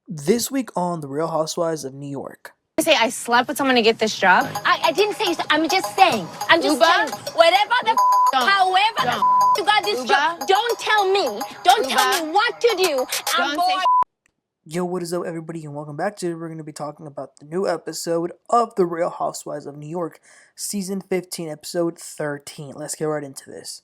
This week on The Real Housewives of New York. Say I slept with someone to get this job. I didn't say so. I'm just saying. I'm just Uba? telling. Whatever the Don't. however Don't. the you got this Uba? job, don't tell me. Don't Uba? tell me what to do. I'm Don't say bored. Yo, what is up, everybody, and welcome back to. We're going to be talking about the new episode of The Real Housewives of New York, Season 15, Episode 13. Let's get right into this.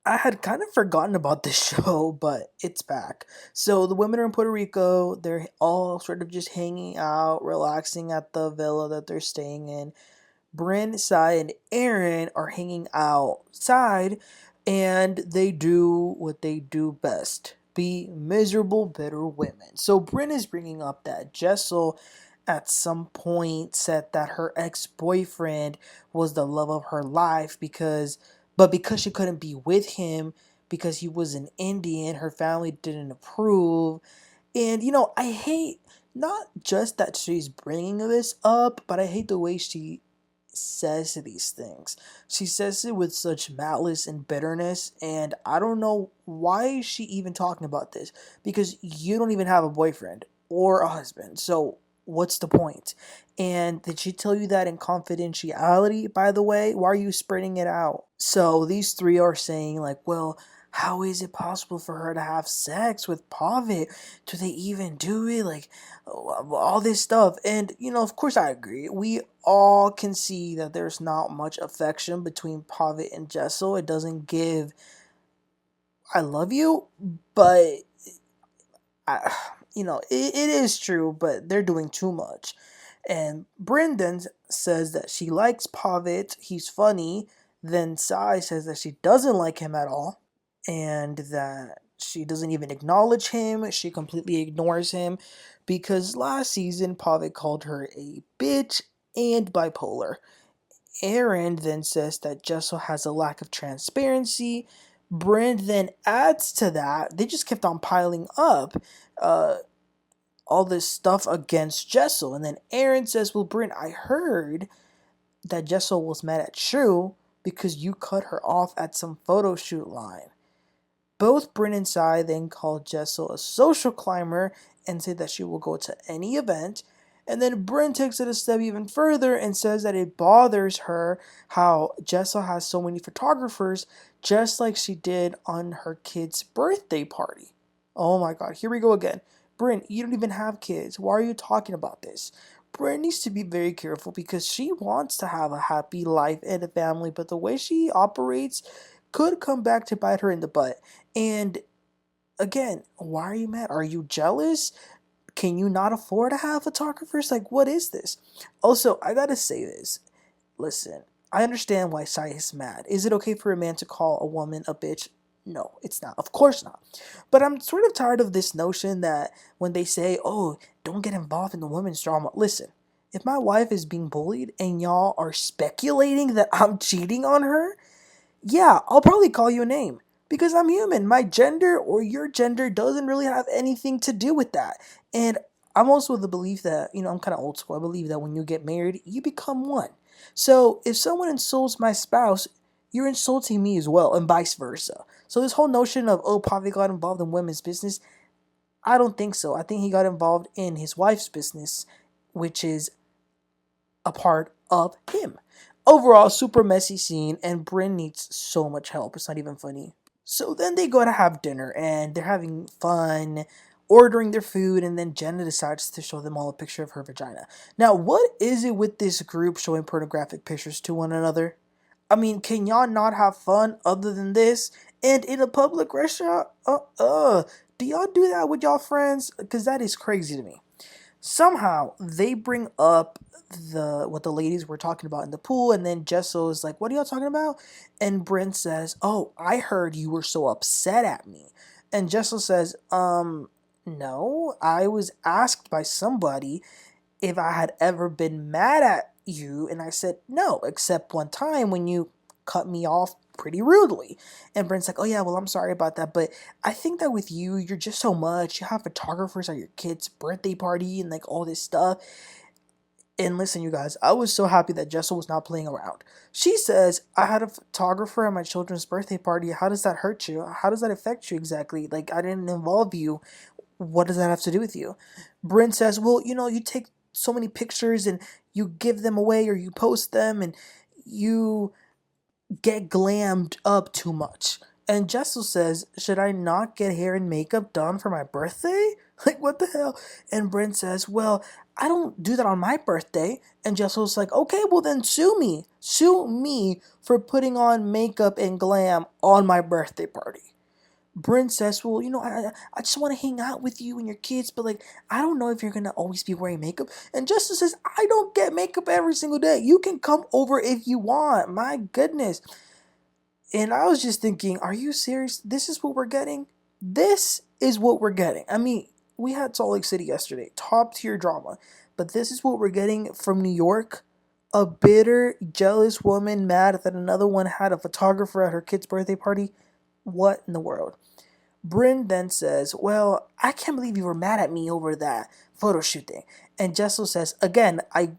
I had kind of forgotten about this show, but it's back. So the women are in Puerto Rico. They're all sort of just hanging out, relaxing at the villa that they're staying in. Brynn, Sai, and Erin are hanging outside, and they do what they do best: be miserable, bitter women. So Brynn is bringing up that Jessel at some point said that her ex-boyfriend was the love of her life because she couldn't be with him because he was an Indian, her family didn't approve. And I hate not just that she's bringing this up, but I hate the way she says these things. She says it with such malice and bitterness, and I don't know why is she even talking about this, because you don't even have a boyfriend or a husband. So what's the point? And did she tell you that in confidentiality, by the way? Why are you spreading it out? So these three are saying, like, well, how is it possible for her to have sex with Pavit? Do they even do it? Like, all this stuff. And, of course I agree. We all can see that there's not much affection between Pavit and Jessel. It doesn't give, I love you, but, it is true, but they're doing too much. And Brendan says that she likes Pavit. He's funny. Then Sai says that she doesn't like him at all, and that she doesn't even acknowledge him. She completely ignores him because last season Pavit called her a bitch and bipolar. Erin then says that Jessel has a lack of transparency. Brynn then adds to that. They just kept on piling up all this stuff against Jessel. And then Erin says, well, Brynn, I heard that Jessel was mad at Shrew because you cut her off at some photo shoot line. Both Brynn and Sai then called Jessel a social climber and said that she will go to any event. And then Brynn takes it a step even further and says that it bothers her how Jessel has so many photographers, just like she did on her kid's birthday party. Oh my god, here we go again. Brynn, you don't even have kids. Why are you talking about this? Brynn needs to be very careful because she wants to have a happy life and a family, but the way she operates could come back to bite her in the butt. And again, why are you mad? Are you jealous? Can you not afford to have photographers? Like, what is this? Also, I gotta say this. Listen, I understand why Sai is mad. Is it okay for a man to call a woman a bitch? No, it's not. Of course not. But I'm sort of tired of this notion that when they say, oh, don't get involved in the women's drama. Listen, if my wife is being bullied and y'all are speculating that I'm cheating on her, yeah, I'll probably call you a name. Because I'm human. My gender or your gender doesn't really have anything to do with that. And I'm also of the belief that, I'm kind of old school. I believe that when you get married, you become one. So if someone insults my spouse, you're insulting me as well, and vice versa. So this whole notion of, oh, Pavit got involved in women's business, I don't think so. I think he got involved in his wife's business, which is a part of him. Overall, super messy scene, and Brynn needs so much help. It's not even funny. So then they go to have dinner, and they're having fun, ordering their food, and then Jenna decides to show them all a picture of her vagina. Now, what is it with this group showing pornographic pictures to one another? I mean, can y'all not have fun other than this? And in a public restaurant? Do y'all do that with y'all friends? Because that is crazy to me. Somehow they bring up what the ladies were talking about in the pool, and then Jessel is like, what are y'all talking about? And Brynn says, oh, I heard you were so upset at me. And Jessel says, no, I was asked by somebody if I had ever been mad at you, and I said no, except one time when you cut me off pretty rudely. And Brynn's like, oh yeah, well, I'm sorry about that, but I think that with you, you're just so much. You have photographers at your kid's birthday party and like all this stuff. And listen, you guys, I was so happy that Jessel was not playing around. She says, I had a photographer at my children's birthday party. How does that hurt you? How does that affect you exactly? Like, I didn't involve you. What does that have to do with you? Brynn says, well, you take so many pictures and you give them away or you post them and you get glammed up too much. And Jessel says, should I not get hair and makeup done for my birthday? Like, what the hell? And Brynn says, well, I don't do that on my birthday. And Jessel's like, okay, well then sue me. Sue me for putting on makeup and glam on my birthday party. Brynn says, well, I just want to hang out with you and your kids, but like, I don't know if you're going to always be wearing makeup. And Jessel says, I don't get makeup every single day. You can come over if you want. My goodness. And I was just thinking, are you serious? This is what we're getting? This is what we're getting. I mean, we had Salt Lake City yesterday, top tier drama. But this is what we're getting from New York. A bitter, jealous woman mad that another one had a photographer at her kid's birthday party. What in the world? Brynn then says, well, I can't believe you were mad at me over that photo shoot thing. And Jessel says, again, I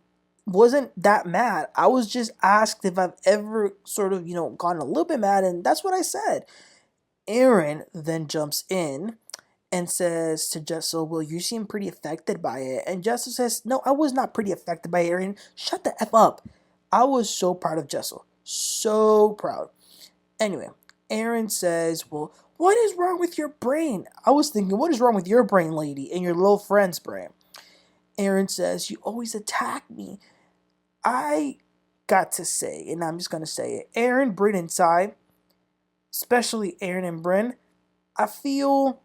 wasn't that mad. I was just asked if I've ever sort of, gotten a little bit mad, and that's what I said. Erin then jumps in and says to Jessel, well, you seem pretty affected by it. And Jessel says, no, I was not pretty affected by it, Erin. Shut the F up. I was so proud of Jessel. So proud. Anyway, Erin says, well, what is wrong with your brain? I was thinking, what is wrong with your brain, lady, and your little friend's brain? Erin says, you always attack me. I got to say, and I'm just going to say it, Erin, Brynn, and Sai, especially Erin and Brynn, I feel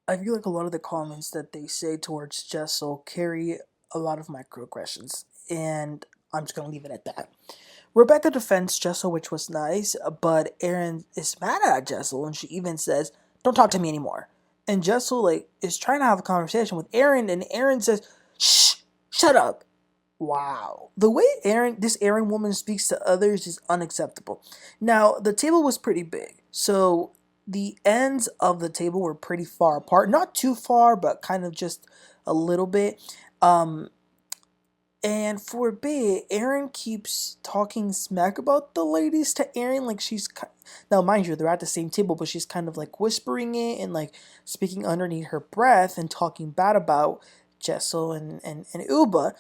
like a lot of the comments that they say towards Jessel carry a lot of microaggressions, and I'm just going to leave it at that. Rebecca defends Jessel, which was nice, but Erin is mad at Jessel, and she even says, don't talk to me anymore. And Jessel, is trying to have a conversation with Erin, and Erin says, shh, shut up. Wow. The way this Erin woman speaks to others is unacceptable. Now, the table was pretty big, so the ends of the table were pretty far apart. Not too far, but kind of just a little bit. And for a bit, Erin keeps talking smack about the ladies to Erin, like she's... Now, mind you, they're at the same table, but she's kind of whispering it and speaking underneath her breath and talking bad about Jessel and Uba.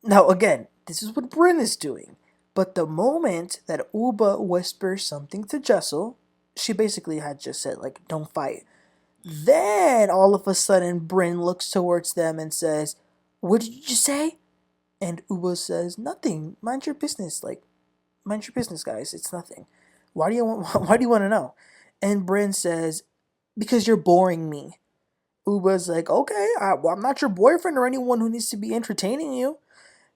Now, again, this is what Brynn is doing. But the moment that Uba whispers something to Jessel, she basically had just said, don't fight. Then, all of a sudden, Brynn looks towards them and says, what did you just say? And Uba says, nothing. Mind your business. Mind your business, guys. It's nothing. Why do you want to know? And Brynn says, because you're boring me. Uba's like, okay, well, I'm not your boyfriend or anyone who needs to be entertaining you.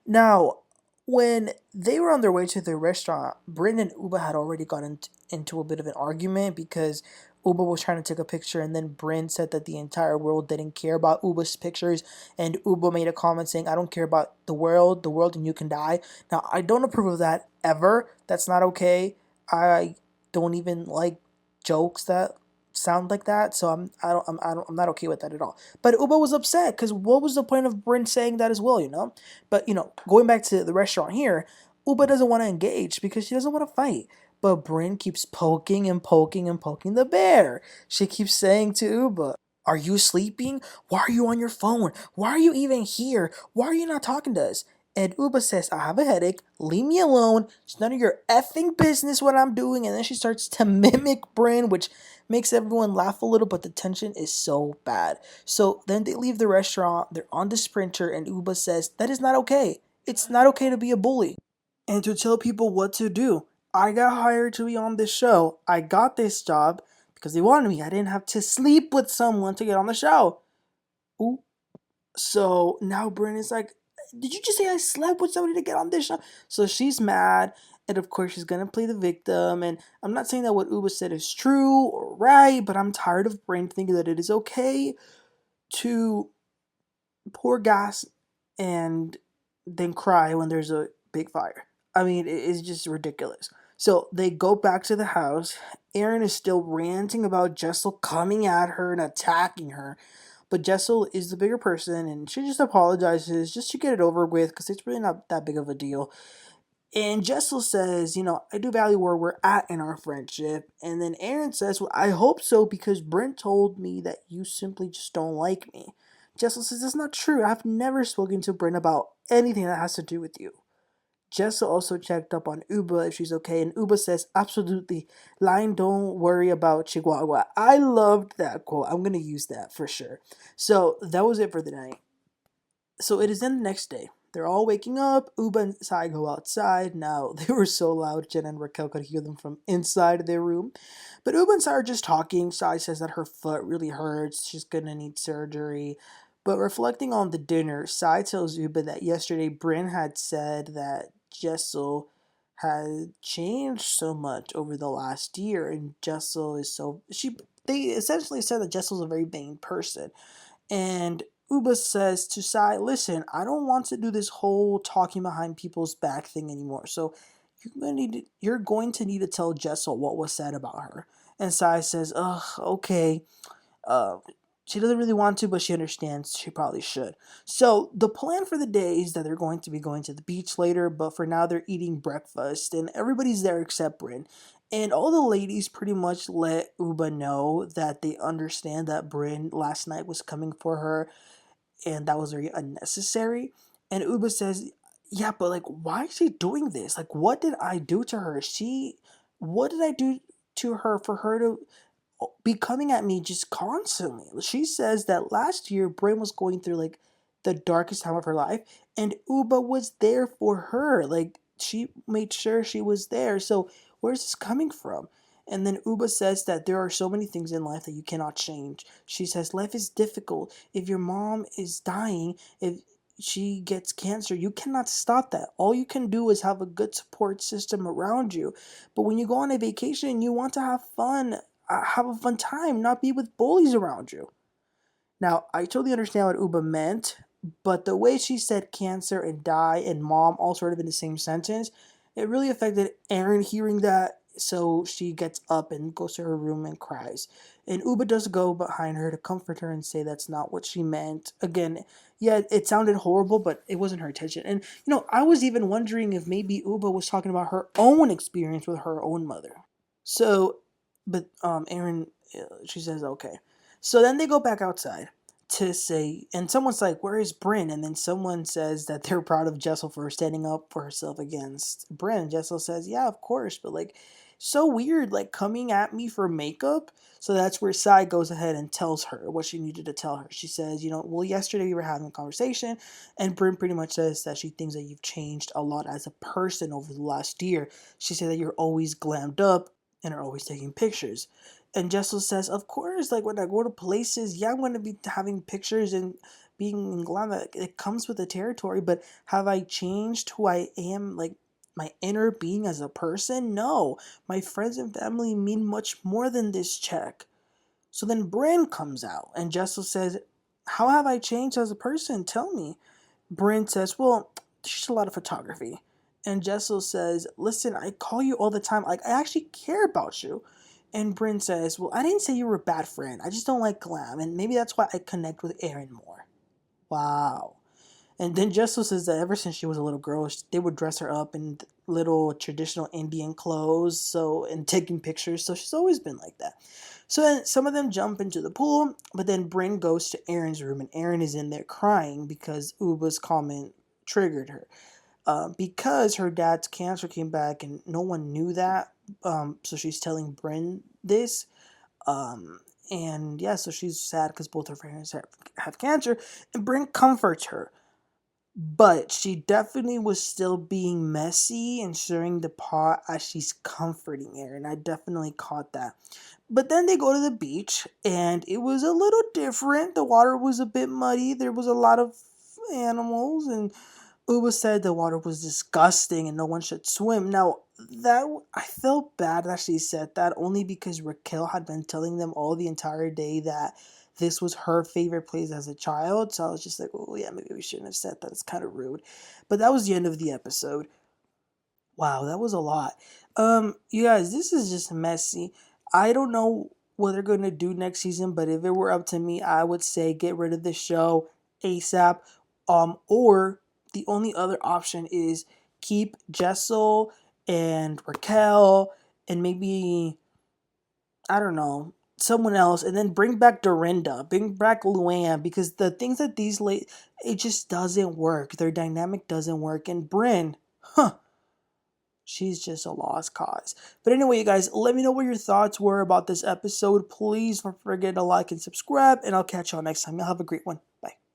Now, when they were on their way to the restaurant, Brynn and Uba had already gotten into a bit of an argument because Uba was trying to take a picture, and then Brynn said that the entire world didn't care about Uba's pictures, and Uba made a comment saying, I don't care about the world and you can die. Now, I don't approve of that ever. That's not okay. I don't even like jokes that sound like that, so I'm not okay with that at all. But Uba was upset because what was the point of Brynn saying that as well? But going back to the restaurant here, Uba doesn't want to engage because she doesn't want to fight. But Brynn keeps poking and poking and poking the bear. She keeps saying to Uba, are you sleeping? Why are you on your phone? Why are you even here? Why are you not talking to us? And Uba says, I have a headache. Leave me alone. It's none of your effing business what I'm doing. And then she starts to mimic Brynn, which makes everyone laugh a little, but the tension is so bad. So then they leave the restaurant. They're on the Sprinter, and Uba says, that is not okay. It's not okay to be a bully and to tell people what to do. I got hired to be on this show. I got this job because they wanted me. I didn't have to sleep with someone to get on the show. Ooh. So now Brynn is like, did you just say I slept with somebody to get on this show? So she's mad, and of course she's gonna play the victim. And I'm not saying that what Uba said is true or right, but I'm tired of Brynn thinking that it is okay to pour gas and then cry when there's a big fire. I mean, it's just ridiculous. So they go back to the house. Erin is still ranting about Jessel coming at her and attacking her. But Jessel is the bigger person and she just apologizes just to get it over with because it's really not that big of a deal. And Jessel says, I do value where we're at in our friendship. And then Erin says, well, I hope so because Brynn told me that you simply just don't like me. Jessel says, that's not true. I've never spoken to Brynn about anything that has to do with you. Jessel also checked up on Uba if she's okay, and Uba says, absolutely, Lion, don't worry about Chihuahua. I loved that quote. I'm going to use that for sure. So that was it for the night. So it is then the next day. They're all waking up. Uba and Sai go outside. Now, they were so loud, Jenna and Raquel could hear them from inside their room. But Uba and Sai are just talking. Sai says that her foot really hurts. She's going to need surgery. But reflecting on the dinner, Sai tells Uba that yesterday Brynn had said that Jessel had changed so much over the last year. And Jessel is so... They essentially said that Jessel's a very vain person. And Uba says to Sai, listen, I don't want to do this whole talking behind people's back thing anymore. So you're going to need to tell Jessel what was said about her. And Sai says, ugh, okay. Uh, she doesn't really want to, but she understands she probably should. So the plan for the day is that they're going to be going to the beach later, but for now they're eating breakfast and everybody's there except Brynn. And all the ladies pretty much let Uba know that they understand that Brynn last night was coming for her and that was very unnecessary. And Uba says, yeah, but like, why is she doing this? Like, what did I do to her? What did I do to her for her to be coming at me just constantly? She says that last year, Brynn was going through like the darkest time of her life, and Uba was there for her. Like, she made sure she was there. So, where's this coming from? And then Uba says that there are so many things in life that you cannot change. She says, life is difficult. If your mom is dying, if she gets cancer, you cannot stop that. All you can do is have a good support system around you. But when you go on a vacation, you want to have a fun time, not be with bullies around you. Now, I totally understand what Uba meant, but the way she said cancer and die and mom all sort of in the same sentence, it really affected Erin hearing that, so she gets up and goes to her room and cries. And Uba does go behind her to comfort her and say that's not what she meant. Again, yeah, it sounded horrible, but it wasn't her intention. And, I was even wondering if maybe Uba was talking about her own experience with her own mother. So, but Erin, she says okay. So then they go back outside to say, and someone's like, "Where is Brynn?" And then someone says that they're proud of Jessel for standing up for herself against Brynn. Jessel says, "Yeah, of course," but like, so weird, like coming at me for makeup. So that's where Sai goes ahead and tells her what she needed to tell her. She says, well, yesterday we were having a conversation, and Brynn pretty much says that she thinks that you've changed a lot as a person over the last year. She said that you're always glammed up and are always taking pictures. And Jessel says, of course, like when I go to places, yeah, I'm going to be having pictures and being glam. It comes with the territory, but have I changed who I am, like my inner being as a person? No. My friends and family mean much more than this check. So then Brynn comes out, and Jessel says, how have I changed as a person? Tell me. Brynn says, well, there's just a lot of photography. And Jessel says, listen, I call you all the time. Like, I actually care about you. And Brynn says, well, I didn't say you were a bad friend. I just don't like glam. And maybe that's why I connect with Erin more. Wow. And then Jessel says that ever since she was a little girl, they would dress her up in little traditional Indian clothes, and taking pictures. So she's always been like that. So then some of them jump into the pool, but then Brynn goes to Erin's room, and Erin is in there crying because Uba's comment triggered her. Because her dad's cancer came back and no one knew that, so she's telling Brynn this. And yeah, so she's sad because both her parents have cancer, and Brynn comforts her. But she definitely was still being messy and stirring the pot as she's comforting Erin. I definitely caught that. But then they go to the beach, and it was a little different. The water was a bit muddy. There was a lot of animals, and Uba said the water was disgusting and no one should swim. Now, that I felt bad that she said that, only because Raquel had been telling them all the entire day that this was her favorite place as a child. So I was just like, oh yeah, maybe we shouldn't have said that. It's kind of rude. But that was the end of the episode. Wow, that was a lot. You guys, this is just messy. I don't know what they're gonna do next season, but if it were up to me, I would say get rid of the show ASAP. Or the only other option is keep Jessel and Raquel and maybe, I don't know, someone else, and then bring back Dorinda, bring back Luann, because the things that it just doesn't work. Their dynamic doesn't work. And Brynn, huh, she's just a lost cause. But anyway, you guys, let me know what your thoughts were about this episode. Please don't forget to like and subscribe, and I'll catch y'all next time. Y'all have a great one. Bye.